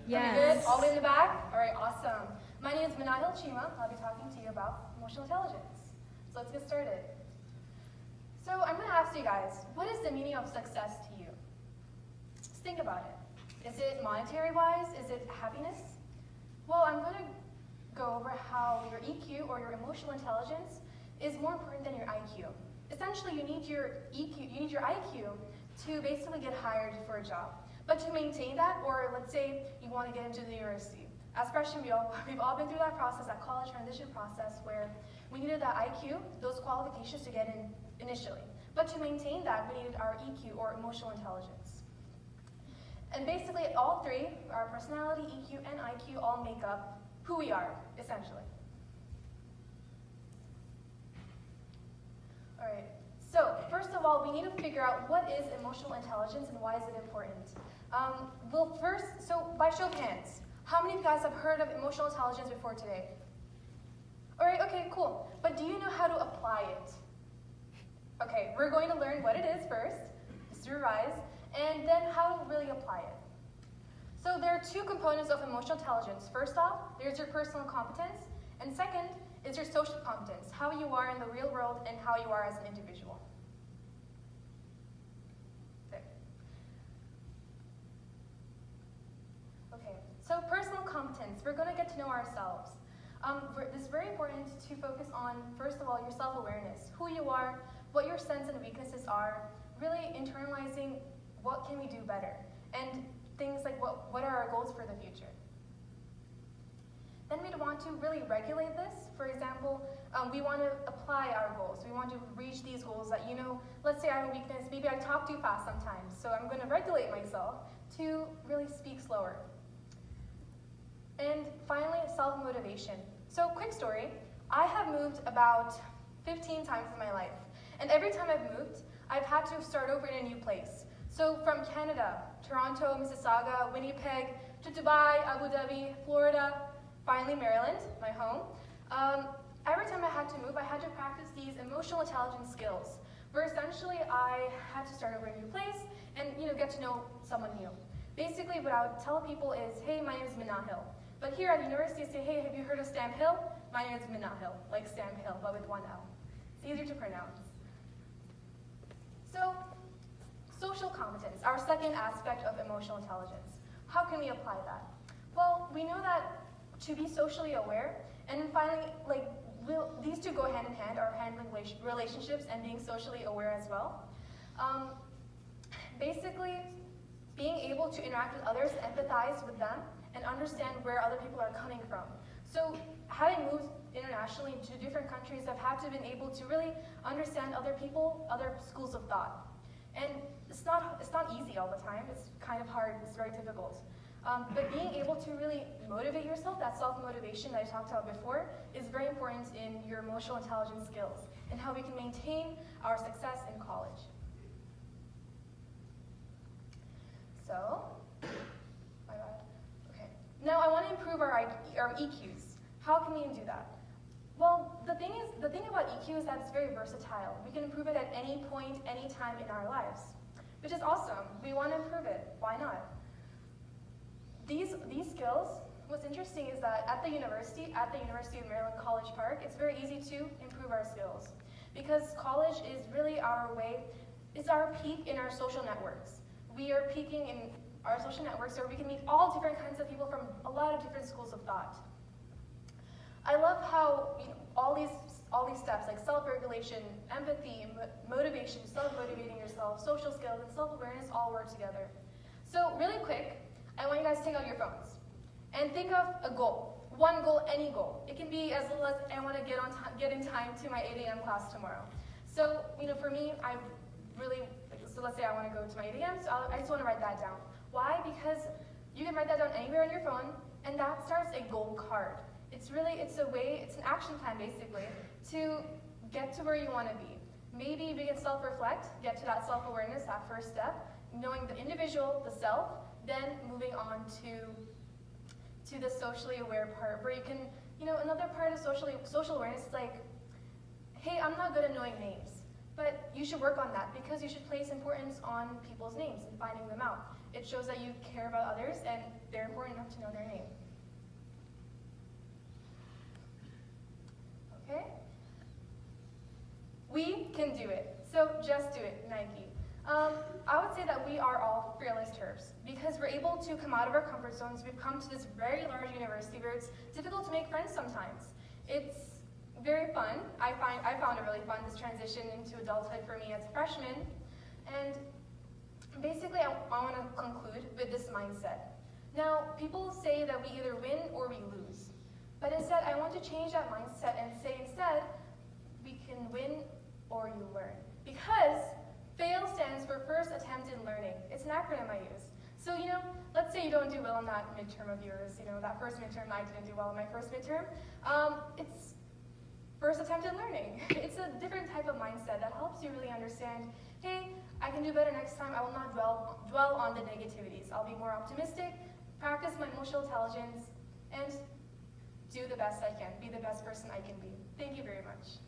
Yes. Pretty good? All the way in the back? All right, awesome. My name is Manahil Chima. I'll be talking to you about emotional intelligence. So let's get started. So I'm going to ask you guys, what is the meaning of success to you? Just think about it. Is it monetary-wise? Is it happiness? Well, I'm going to go over how your EQ, or your emotional intelligence, is more important than your IQ. Essentially, you need your EQ, you need your IQ to basically get hired for a job. But to maintain that, or let's say you want to get into the university. As freshmen, we've all been through that process, that college transition process, where we needed that IQ, those qualifications to get in initially. But to maintain that, we needed our EQ, or emotional intelligence. And basically, all three, our personality, EQ, and IQ, all make up who we are, essentially. All right, so first of all, we need to figure out what is emotional intelligence and why is it important. So by show of hands, how many of you guys have heard of emotional intelligence before today? All right, okay, cool. But do you know how to apply it? Okay, we're going to learn what it is first, just to revise, and then how to really apply it. So there are two components of emotional intelligence. First off, there's your personal competence, and second is your social competence, how you are in the real world and how you are as an individual. There. Okay, so personal competence, we're going to get to know ourselves. This is very important to focus on, first of all, your self-awareness, who you are, what your strengths and weaknesses are, really internalizing what can we do better, and things like what are our goals for the future. Then we'd want to really regulate this. For example, we want to apply our goals. We want to reach these goals that, let's say I have a weakness, maybe I talk too fast sometimes, so I'm going to regulate myself to really speak slower. And finally, self-motivation. So quick story, I have moved about 15 times in my life. And every time I've moved, I've had to start over in a new place. So from Canada, Toronto, Mississauga, Winnipeg, to Dubai, Abu Dhabi, Florida, finally Maryland, my home. Every time I had to move, I had to practice these emotional intelligence skills, where essentially I had to start over in a new place and get to know someone new. Basically, what I would tell people is, hey, my name is Manahil. But here at university, I say, hey, have you heard of Stamp Hill? My name is Manahil, like Stamp Hill, but with one L. It's easier to pronounce. So, social competence, our second aspect of emotional intelligence. How can we apply that? Well, we know that to be socially aware, and then finally, these two go hand in hand, our handling relationships and being socially aware as well. Basically, being able to interact with others, empathize with them, and understand where other people are coming from. So, having moved internationally to different countries, I've had to been able to really understand other people, other schools of thought. And it's not easy all the time. It's kind of hard. It's very difficult. But being able to really motivate yourself, that self-motivation that I talked about before, is very important in your emotional intelligence skills and how we can maintain our success in college. So, my bad. Okay. Now I want to improve our EQs. How can we do that? Well, the thing about EQ is that it's very versatile. We can improve it at any point, any time in our lives, which is awesome. We want to improve it. Why not? These skills, what's interesting is that at the University of Maryland College Park, it's very easy to improve our skills because college is really our way, it's our peak in our social networks. We are peaking in our social networks where we can meet all different kinds of people from a lot of different schools of thought. I love how all these steps like self-regulation, empathy, motivation, self-motivating yourself, social skills, and self-awareness all work together. So really quick, I want you guys to take out your phones and think of a goal. One goal, any goal. It can be as little as I want to get in time to my 8 a.m. class tomorrow. So for me, so let's say I want to go to my 8 a.m. So I just want to write that down. Why? Because you can write that down anywhere on your phone, and that starts a goal card. It's an action plan basically to get to where you want to be. Maybe we can self-reflect, get to that self-awareness, that first step, knowing the individual, the self, then moving on to the socially aware part where you can, another part of social awareness is like, hey, I'm not good at knowing names, but you should work on that because you should place importance on people's names and finding them out. It shows that you care about others and they're important enough to know their name. Okay? We can do it. So just do it, Nike. I would say that we are all fearless Terps because we're able to come out of our comfort zones. We've come to this very large university where it's difficult to make friends sometimes. It's very fun. I found it really fun, this transition into adulthood for me as a freshman. And basically, I want to conclude with this mindset. Now, people say that we either win or we lose. But instead, I want to change that mindset and say instead, we can win or you learn. Because FAIL stands for First Attempt in Learning. It's an acronym I use. So, let's say you don't do well in that midterm of yours. That first midterm, I didn't do well in my first midterm. It's First Attempt in Learning. It's a different type of mindset that helps you really understand, hey, I can do better next time. I will not dwell on the negativities. I'll be more optimistic, practice my emotional intelligence, and do the best I can. Be the best person I can be. Thank you very much.